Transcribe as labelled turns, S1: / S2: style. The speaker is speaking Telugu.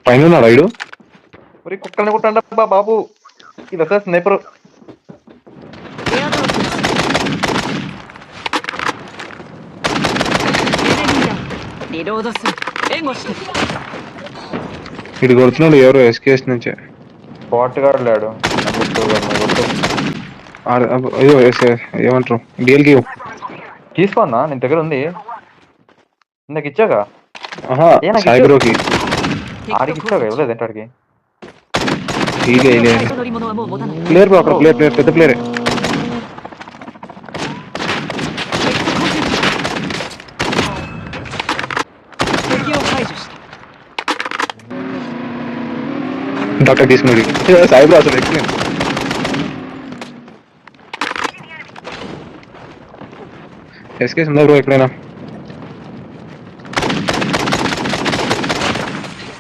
S1: పైన ఉన్నాడు ఐడు.
S2: ఒరే కుక్కల్ని కొట్టండి అబ్బా బాబు, ఇది అసలు స్నైపర్.
S3: エアドロップです。エネミーダウン。リロードする。援護して。
S1: ఇటు కొడుతున్నాడు ఎవరు ఎస్కేఎస్ నుంచి.
S2: స్పాట్ గాడు లేడు.
S1: అయ్యో ఏమంటారు డిఎల్కి
S2: తీసుకోన్నా, నేను దగ్గర ఉంది. ఇందాక ఇచ్చాగా.
S1: సాయిబ్రోకి
S3: 敵
S2: ఆడికి
S3: と
S2: ఇచ్చాగా,
S3: 交
S2: ఇవ్వలేదు ఏంటి ఆడికి.
S3: 戦。
S1: ఇలే
S3: 最初乗り物はもう持たない。
S1: ప్లేయర్ బ్రో, అక్కడ ప్లేయర్ పెద్ద ప్లేయరే.
S3: 敵を排除した。
S1: డాక్టర్ తీసుకున్నాడు సాయిబ్రో అసలు ఎక్సలెంట్. ఎస్కేఎస్ ఉందా బ్రో ఎక్కడైనా?